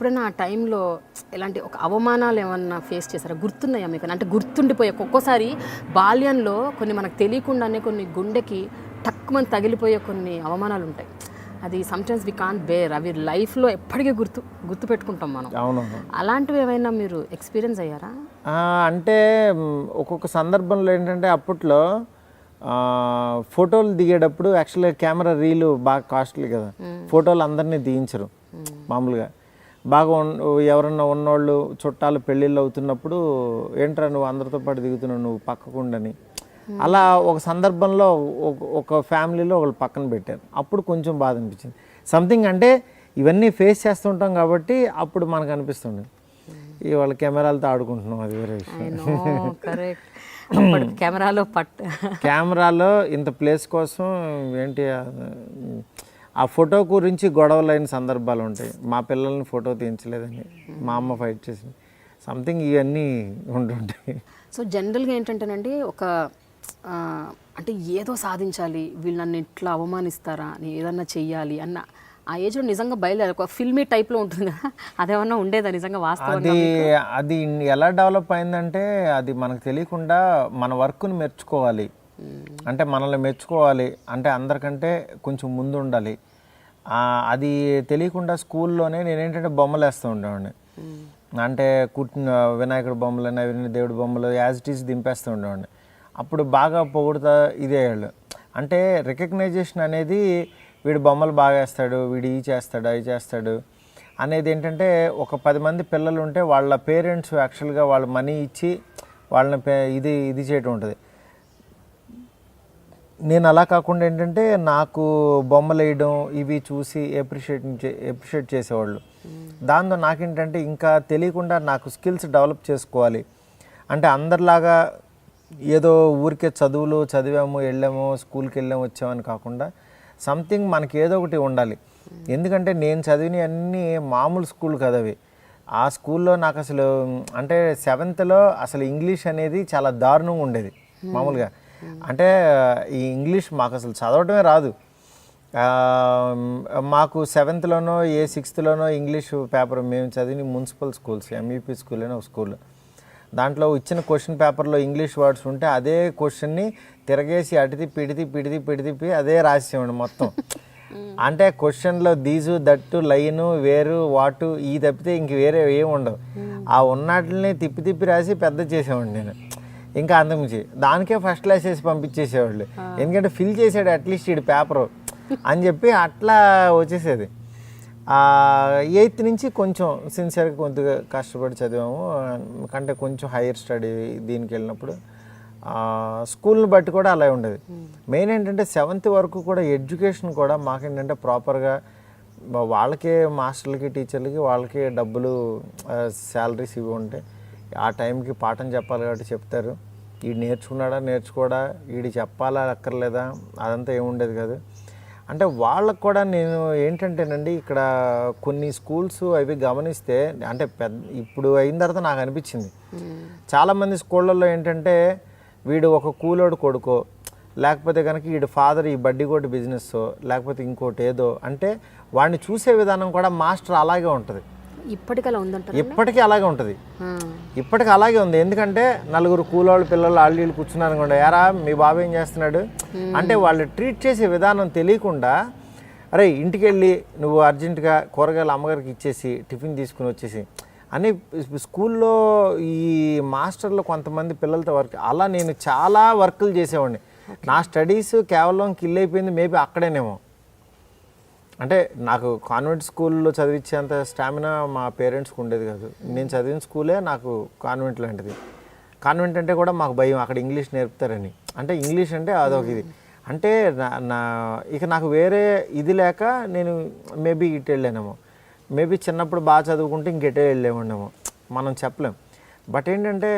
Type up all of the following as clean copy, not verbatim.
ఎప్పుడైనా ఆ టైంలో ఎలాంటి ఒక అవమానాలు ఏమన్నా ఫేస్ చేశారా? గుర్తున్నాయా మీకు? అంటే గుర్తుండిపోయే ఒక్కోసారి బాల్యంలో కొన్ని మనకు తెలియకుండానే కొన్ని గుండెకి టక్కుమని తగిలిపోయే కొన్ని అవమానాలు ఉంటాయి. అది సమ్టైమ్స్ వి కాంట్ బేర్. అవి లైఫ్లో ఎప్పటికీ గుర్తు పెట్టుకుంటాం మనం. అవును. అలాంటివి ఏమైనా మీరు ఎక్స్పీరియన్స్ అయ్యారా? అంటే ఒక్కొక్క సందర్భంలో ఏంటంటే అప్పట్లో ఫోటోలు దిగేటప్పుడు యాక్చువల్గా కెమెరా రీలు బాగా కాస్ట్లీ కదా, ఫోటోలు అందరినీ తీయించరు మామూలుగా. బాగా ఎవరన్నా ఉన్నోళ్ళు చుట్టాలు పెళ్ళిళ్ళు అవుతున్నప్పుడు ఏంట్రా నువ్వు అందరితో పాటు దిగుతున్నావు, నువ్వు పక్కకుండని. అలా ఒక సందర్భంలో ఒక ఫ్యామిలీలో ఒకళ్ళు పక్కన పెట్టారు. అప్పుడు కొంచెం బాధ అనిపించింది. సంథింగ్ అంటే ఇవన్నీ ఫేస్ చేస్తుంటాం కాబట్టి అప్పుడు మనకు అనిపిస్తుంది ఇవాళ కెమెరాలతో ఆడుకుంటున్నాం, అది వేరే విషయం. కెమెరాలో ఇంత ప్లేస్ కోసం ఏంటి ఆ ఫోటో గురించి గొడవలైన సందర్భాలు ఉంటాయి. మా పిల్లల్ని ఫోటో తీయించలేదని మా అమ్మ ఫైట్ చేసింది. సంథింగ్ ఇవన్నీ ఉంటుంటాయి. సో జనరల్గా ఏంటంటేనండి అంటే ఏదో సాధించాలి, వీళ్ళు నన్ను ఇట్లా అవమానిస్తారా, నేను ఏదన్నా చెయ్యాలి అన్న ఆ ఏజ్లో నిజంగా బయలుదేరి ఒక ఫిల్మీ టైప్లో ఉంటుంది కదా, అదేమన్నా ఉండేదా నిజంగా వాస్తవంగా? అది ఎలా డెవలప్ అయిందంటే అది మనకు తెలియకుండా మన వర్క్ని మెచ్చుకోవాలి, అంటే మనల్ని మెచ్చుకోవాలి అంటే అందరికంటే కొంచెం ముందు ఉండాలి. అది తెలియకుండా స్కూల్లోనే నేనేంటంటే బొమ్మలు వేస్తూ ఉండేవాడిని. అంటే వినాయకుడు బొమ్మలు అవన్నీ దేవుడి బొమ్మలు యాజ్ ఇట్ ఈస్ దింపేస్తూ ఉండేవాడిని. అప్పుడు బాగా పొగుడుతా ఇదే వాళ్ళు అంటే రికగ్నైజేషన్ అనేది వీడు బొమ్మలు బాగా వేస్తాడు, వీడు ఈ చేస్తాడు అవి చేస్తాడు అనేది ఏంటంటే ఒక 10 మంది పిల్లలు ఉంటే వాళ్ళ పేరెంట్స్ యాక్చువల్గా వాళ్ళ మనీ ఇచ్చి వాళ్ళని ఇది చేయటం ఉంటుంది. నేను అలా కాకుండా ఏంటంటే నాకు బొమ్మలు వేయడం ఇవి చూసి ఎప్రిషియేట్ చేసేవాళ్ళు. దాంతో నాకేంటంటే ఇంకా తెలియకుండా నాకు స్కిల్స్ డెవలప్ చేసుకోవాలి అంటే అందరిలాగా ఏదో ఊరికే చదివాము వెళ్ళాము స్కూల్కి వెళ్ళాము వచ్చామని కాకుండా సంథింగ్ మనకి ఏదో ఒకటి ఉండాలి. ఎందుకంటే నేను చదివిన అన్నీ మామూలు స్కూల్ కదా అవి. ఆ స్కూల్లో నాకు అసలు అంటే 7th అసలు ఇంగ్లీష్ అనేది చాలా దారుణంగా ఉండేది మామూలుగా. అంటే ఈ ఇంగ్లీష్ మాకు అసలు చదవటమే రాదు. మాకు 7th ఏ 6th ఇంగ్లీష్ పేపర్ మేము చదివిన మున్సిపల్ స్కూల్స్ ఎంఈపీ స్కూల్ అని ఒక స్కూల్. దాంట్లో ఇచ్చిన క్వశ్చన్ పేపర్లో ఇంగ్లీష్ వర్డ్స్ ఉంటే అదే క్వశ్చన్ని తిరగేసి పిడితి అదే రాసేవాడు మొత్తం. అంటే క్వశ్చన్లో దీజు దట్టు లైను వేరు వాటు ఈ తప్పితే ఇంక వేరే ఏమి ఉండవు. ఆ ఉన్నట్లని తిప్పి రాసి పెద్ద చేసేవాడు నేను. ఇంకా అంతకుమించి దానికే ఫస్ట్ క్లాస్ వేసి పంపించేసేవాళ్ళు. ఎందుకంటే ఫిల్ చేసాడు అట్లీస్ట్ ఈ పేపరు అని చెప్పి అట్లా వచ్చేసేది. 8th నుంచి కొంచెం సిన్సియర్గా కొద్దిగా కష్టపడి చదివాము. కంటే కొంచెం హైయర్ స్టడీ దీనికి వెళ్ళినప్పుడు స్కూల్ని బట్టి కూడా అలా ఉండేది. మెయిన్ ఏంటంటే 7th వరకు కూడా ఎడ్యుకేషన్ కూడా మాకేంటంటే ప్రాపర్గా వాళ్ళకే మాస్టర్లకి టీచర్లకి వాళ్ళకి డబ్బులు శాలరీస్ ఇవి ఉంటాయి. ఆ టైంకి పాఠం చెప్పాలి కాబట్టి చెప్తారు. వీడు నేర్చుకోడా వీడి చెప్పాలా అక్కర్లేదా అదంతా ఏముండేది కాదు. అంటే వాళ్ళకు కూడా నేను ఏంటంటేనండి ఇక్కడ కొన్ని స్కూల్స్ అవి గమనిస్తే అంటే ఇప్పుడు అయిన తర్వాత నాకు అనిపించింది చాలామంది స్కూళ్ళల్లో ఏంటంటే వీడు ఒక కూలోడు కొడుకో లేకపోతే కనుక వీడు ఫాదర్ ఈ బడ్డీకోటి బిజినెస్ లేకపోతే ఇంకోటి ఏదో అంటే వాడిని చూసే విధానం కూడా మాస్టర్ అలాగే ఉంటుంది. ఇప్పటికీ అలాగే ఉంటుంది. ఇప్పటికీ అలాగే ఉంది. ఎందుకంటే నలుగురు కూలోళ్ళు పిల్లలు ఆళ్ళు కూర్చున్నారు అనుకోండి, యారా మీ బాబు ఏం చేస్తున్నాడు అంటే వాళ్ళు ట్రీట్ చేసే విధానం తెలియకుండా అరే ఇంటికి వెళ్ళి నువ్వు అర్జెంటుగా కూరగాయలు అమ్మగారికి ఇచ్చేసి టిఫిన్ తీసుకుని వచ్చేసి అని స్కూల్లో ఈ మాస్టర్లు కొంతమంది పిల్లలతో వర్క్ అలా నేను చాలా వర్కులు చేసేవాడిని. నా స్టడీస్ కేవలం కిల్ అయిపోయింది మేబీ అక్కడేనేమో. అంటే నాకు కాన్వెంట్ స్కూల్లో చదివించేంత స్టామినా మా పేరెంట్స్కి ఉండేది కాదు. నేను చదివిన స్కూలే నాకు కాన్వెంట్ లాంటిది. కాన్వెంట్ అంటే కూడా మాకు భయం అక్కడ ఇంగ్లీష్ నేర్పుతారని. అంటే ఇంగ్లీష్ అంటే అదొక ఇది అంటే ఇక నాకు వేరే ఇది లేక నేను మేబీ ఇటు వెళ్ళానేమో. మేబీ చిన్నప్పుడు బాగా చదువుకుంటే ఇంకెటే వెళ్ళేవాడినేమో మనం చెప్పలేం. బట్ ఏంటంటే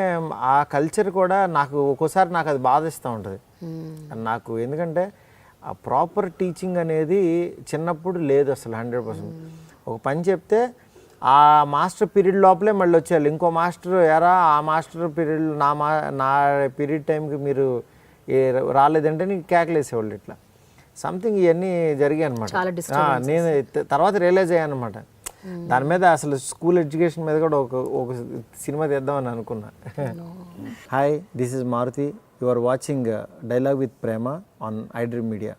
ఆ కల్చర్ కూడా నాకు ఒక్కోసారి నాకు అది బాధిస్తూ ఉంటుంది నాకు. ఎందుకంటే ఆ ప్రాపర్ టీచింగ్ అనేది చిన్నప్పుడు లేదు అసలు 100%. ఒక పని చెప్తే ఆ మాస్టర్ పీరియడ్ లోపలే మళ్ళీ వచ్చేయాలి ఇంకో మాస్టర్ ఎరా ఆ మాస్టర్ పీరియడ్ నా పీరియడ్ టైంకి మీరు రాలేదంటే నీకు కేకలేసేవాళ్ళు. ఇట్లా సంథింగ్ ఇవన్నీ జరిగాయి అనమాట. నేను తర్వాత రియలైజ్ అయ్యాను అనమాట. దాని మీద అసలు స్కూల్ ఎడ్యుకేషన్ మీద కూడా ఒక సినిమా తీద్దామని అనుకున్నా. Hi, this is Maruthi. You are watching dialogue with Prema on iDream media.